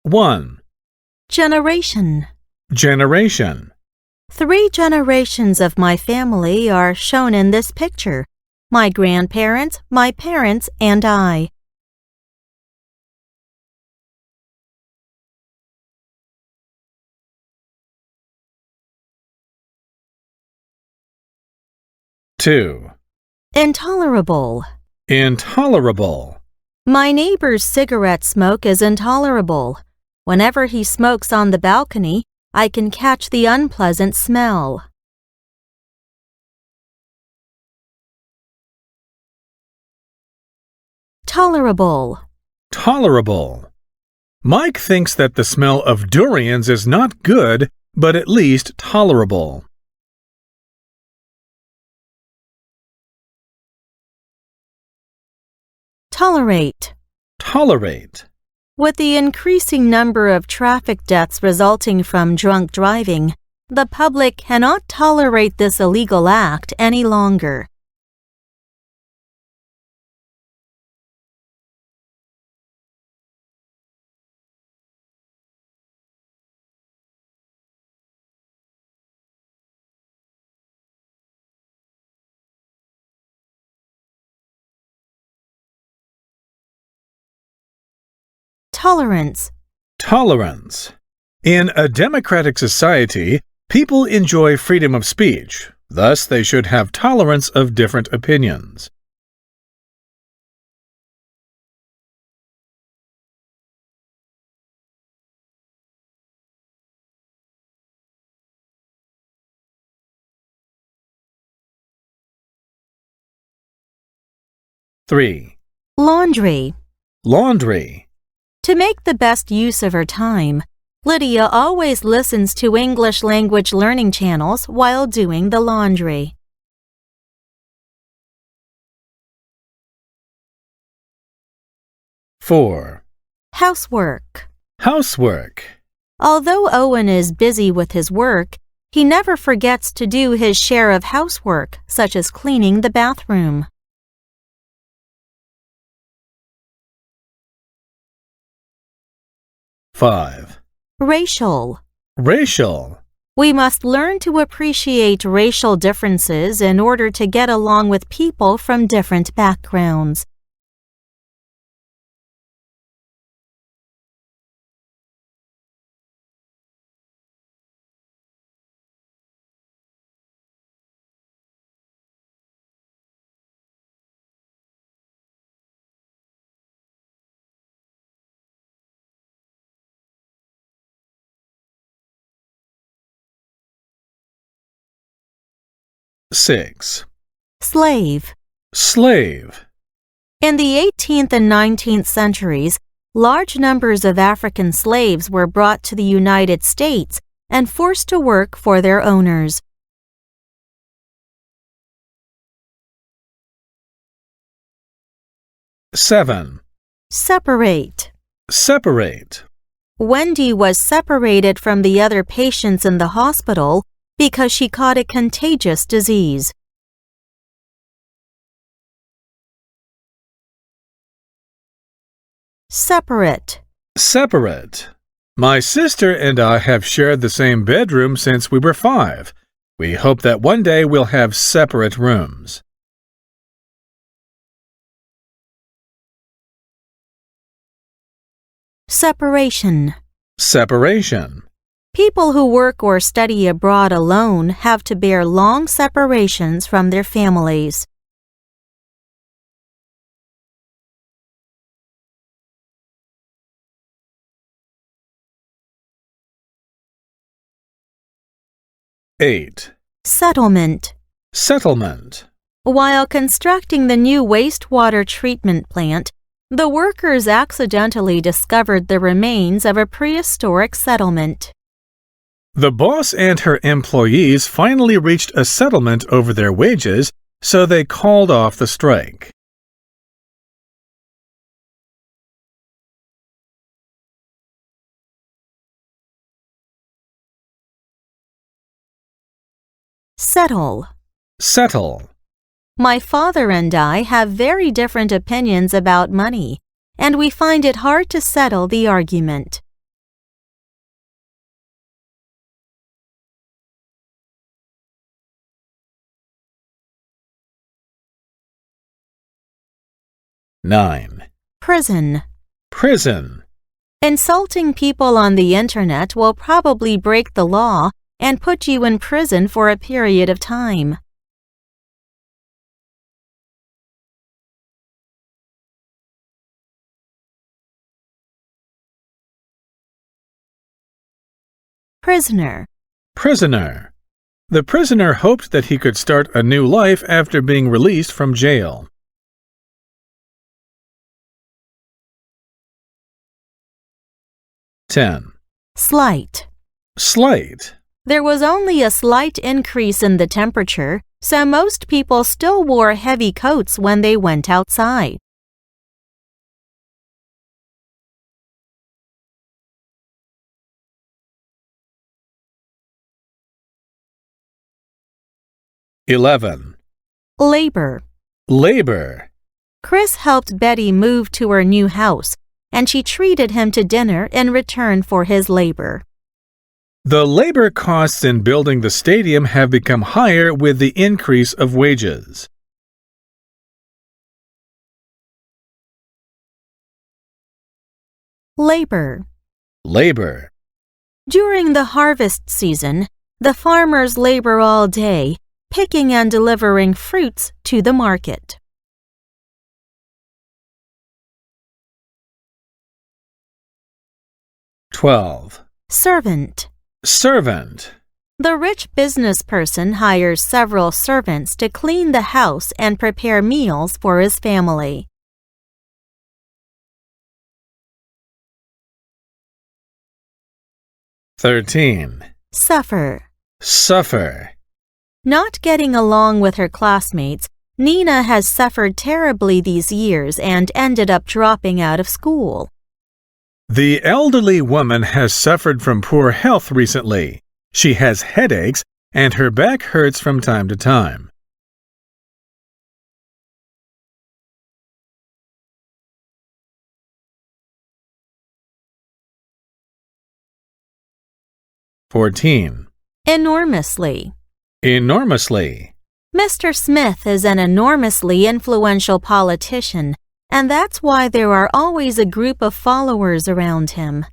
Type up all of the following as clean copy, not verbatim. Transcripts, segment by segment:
1. Generation. Generation. 3 generations of my family are shown in this picture. My grandparents, my parents, and I. 2. Intolerable. Intolerable. My neighbor's cigarette smoke is intolerable. Whenever he smokes on the balcony, I can catch the unpleasant smell. Tolerable. Tolerable. Mike thinks that the smell of durians is not good, but at least tolerable. Tolerate. Tolerate. With the increasing number of traffic deaths resulting from drunk driving, the public cannot tolerate this illegal act any longer. Tolerance. Tolerance. In a democratic society, people enjoy freedom of speech. Thus, they should have tolerance of different opinions. Three. Laundry. Laundry. To make the best use of her time, Lydia always listens to English language learning channels while doing the laundry. Four. Housework. Housework. Although Owen is busy with his work, he never forgets to do his share of housework, such as cleaning the bathroom. Five. Racial. Racial. We must learn to appreciate racial differences in order to get along with people from different backgrounds. Six. Slave. Slave. In the 18th and 19th centuries, large numbers of African slaves were brought to the United States and forced to work for their owners. Seven. Separate. Separate. Wendy was separated from the other patients in the hospital because she caught a contagious disease. Separate. Separate. My sister and I have shared the same bedroom since we were 5. We hope that one day we'll have separate rooms. Separation. Separation. People who work or study abroad alone have to bear long separations from their families. Eight. Settlement. Settlement. While constructing the new wastewater treatment plant, the workers accidentally discovered the remains of a prehistoric settlement. The boss and her employees finally reached a settlement over their wages, so they called off the strike. Settle. Settle. My father and I have very different opinions about money, and we find it hard to settle the argument. 9. Prison. Prison. Insulting people on the internet will probably break the law and put you in prison for a period of time. Prisoner. Prisoner. The prisoner hoped that he could start a new life after being released from jail. Ten. Slight. Slight. There was only a slight increase in the temperature, so most people still wore heavy coats when they went outside. Eleven. Labor. Labor. Chris helped Betty move to her new house, and she treated him to dinner in return for his labor. The labor costs in building the stadium have become higher with the increase of wages. Labor. Labor. During the harvest season, the farmers labor all day, picking and delivering fruits to the market. Twelve. Servant. Servant. The rich business person hires several servants to clean the house and prepare meals for his family. Thirteen. Suffer. Suffer. Not getting along with her classmates, Nina has suffered terribly these years and ended up dropping out of school. The elderly woman has suffered from poor health recently. She has headaches and her back hurts from time to time. Fourteen. Enormously. Enormously. Mr. Smith is an enormously influential politician, and that's why there are always a group of followers around him.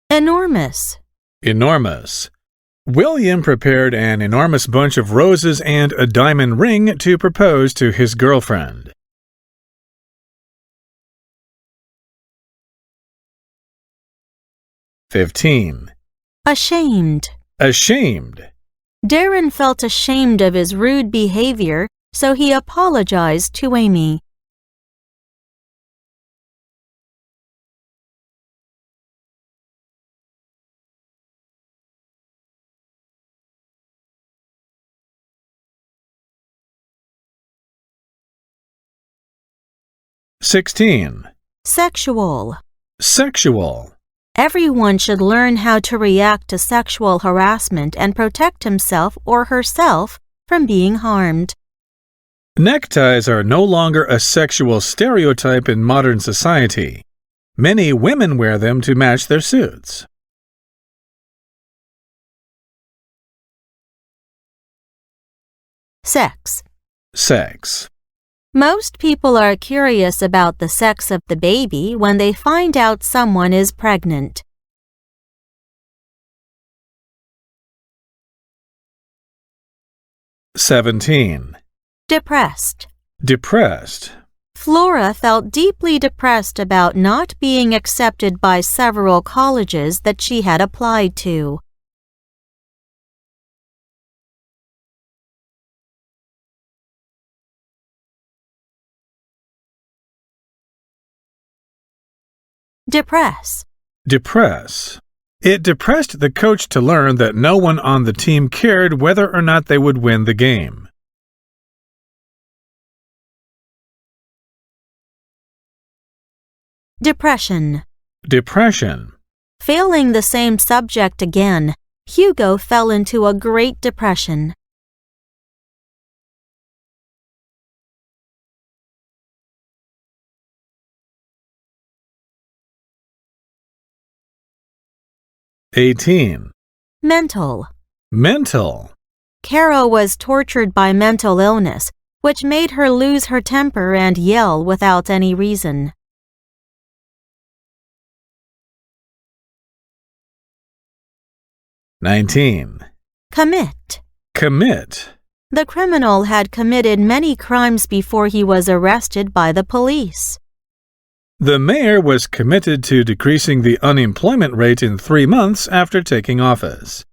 Enormous. Enormous. William prepared an enormous bunch of roses and a diamond ring to propose to his girlfriend. Fifteen. Ashamed. Ashamed. Darren felt ashamed of his rude behavior, so he apologized to Amy. Sixteen. Sexual. Sexual. Everyone should learn how to react to sexual harassment and protect himself or herself from being harmed. Neckties are no longer a sexual stereotype in modern society. Many women wear them to match their suits. Sex. Sex. Most people are curious about the sex of the baby when they find out someone is pregnant. Seventeen. Depressed. Depressed. Flora felt deeply depressed about not being accepted by several colleges that she had applied to. Depress. Depress. It depressed the coach to learn that no one on the team cared whether or not they would win the game. Depression. Depression. Failing the same subject again, Hugo fell into a great depression. Eighteen. Mental. Mental. Carol was tortured by mental illness, which made her lose her temper and yell without any reason. (19) Commit. Commit. The criminal had committed many crimes before he was arrested by the police. The mayor was committed to decreasing the unemployment rate in 3 months after taking office.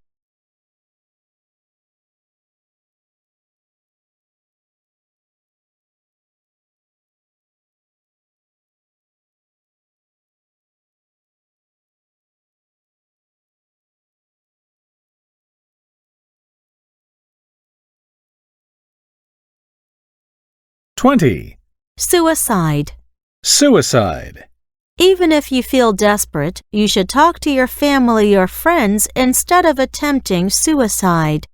(20) Suicide. Suicide. Even if you feel desperate, you should talk to your family or friends instead of attempting suicide.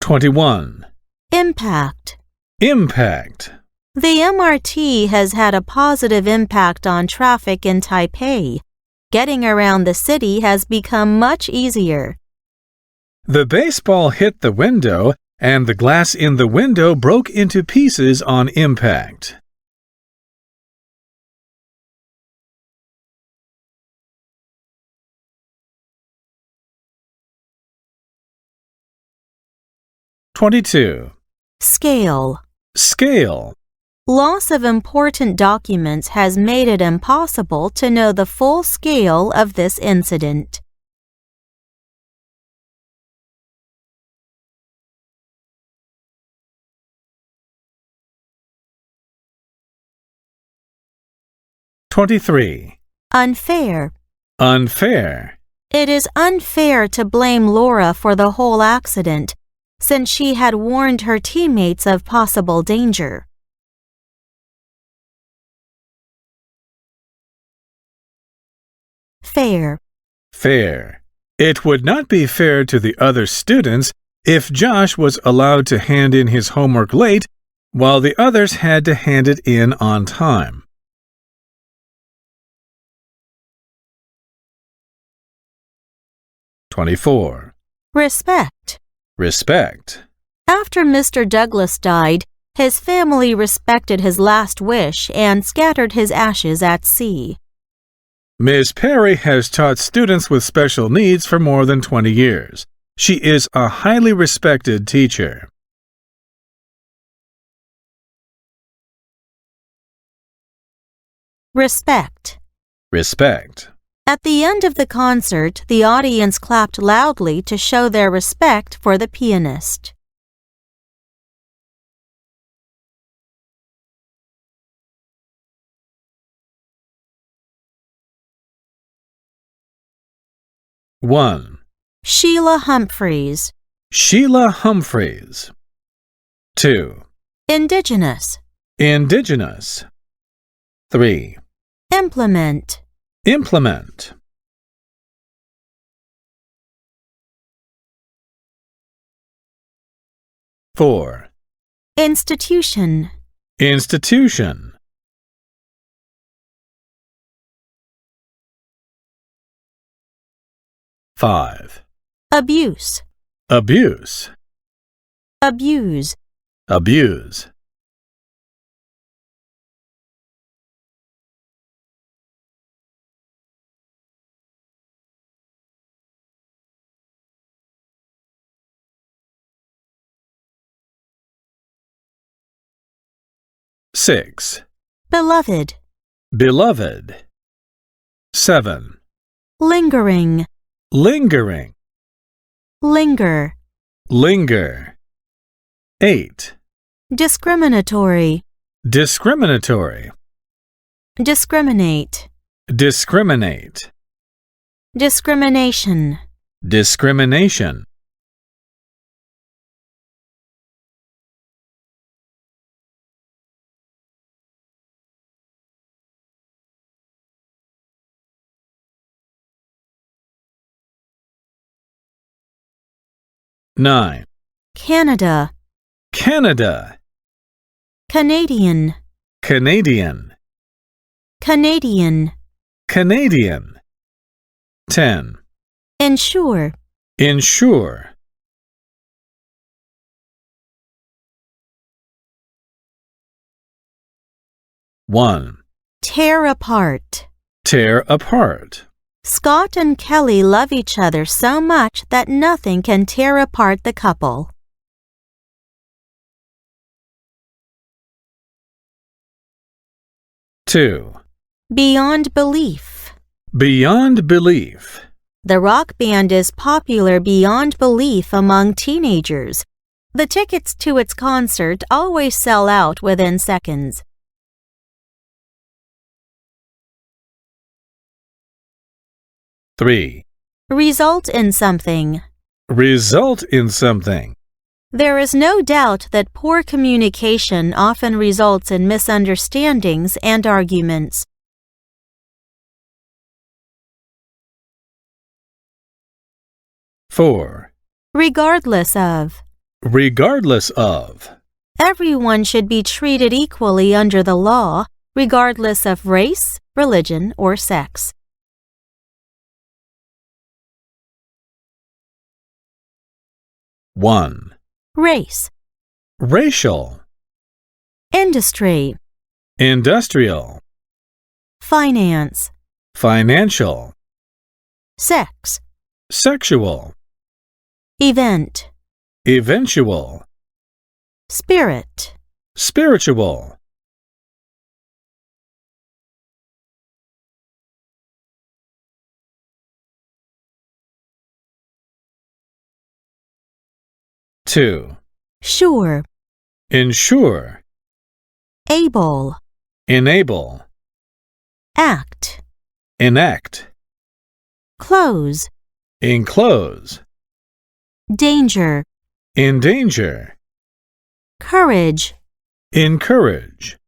(21) Impact. Impact. The MRT has had a positive impact on traffic in Taipei. Getting around the city has become much easier. The baseball hit the window, and the glass in the window broke into pieces on impact. (22) Scale. Scale. Loss of important documents has made it impossible to know the full scale of this incident. (23) Unfair. Unfair. It is unfair to blame Laura for the whole accident, since she had warned her teammates of possible danger. Fair. Fair. It would not be fair to the other students if Josh was allowed to hand in his homework late while the others had to hand it in on time. (24) Respect. Respect. After Mr. Douglas died, his family respected his last wish and scattered his ashes at sea. Ms. Perry has taught students with special needs for more than 20 years. She is a highly respected teacher. Respect. Respect. At the end of the concert, the audience clapped loudly to show their respect for the pianist. (1) Sheila Humphreys. Sheila Humphreys. 2. Indigenous. Indigenous. 3. Implement. Implement. 4. Institution. Institution. 5. Abuse. Abuse. Abuse. Abuse. 6. Beloved. Beloved. 7. Lingering. Lingering. Linger. Linger. 8. Discriminatory. Discriminatory. Discriminate. Discriminate. Discrimination. Discrimination. (9) Canada. Canada. Canadian. Canadian. Canadian. Canadian. 10. Ensure. Ensure. 1. Tear apart. Tear apart. Scott and Kelly love each other so much that nothing can tear apart the couple. 2. Beyond belief. Beyond belief. The rock band is popular beyond belief among teenagers. The tickets to its concert always sell out within seconds. 3. Result in something. Result in something. There is no doubt that poor communication often results in misunderstandings and arguments. 4. Regardless of. Regardless of. Everyone should be treated equally under the law, regardless of race, religion, or sex. 1. Race. Racial. Industry. Industrial. Finance. Financial. Sex. Sexual. Event. Eventual. Spirit. Spiritual. 2. Sure. Ensure. Able. Enable. Act. Enact. Close. Enclose. Danger. Endanger. Courage. Encourage.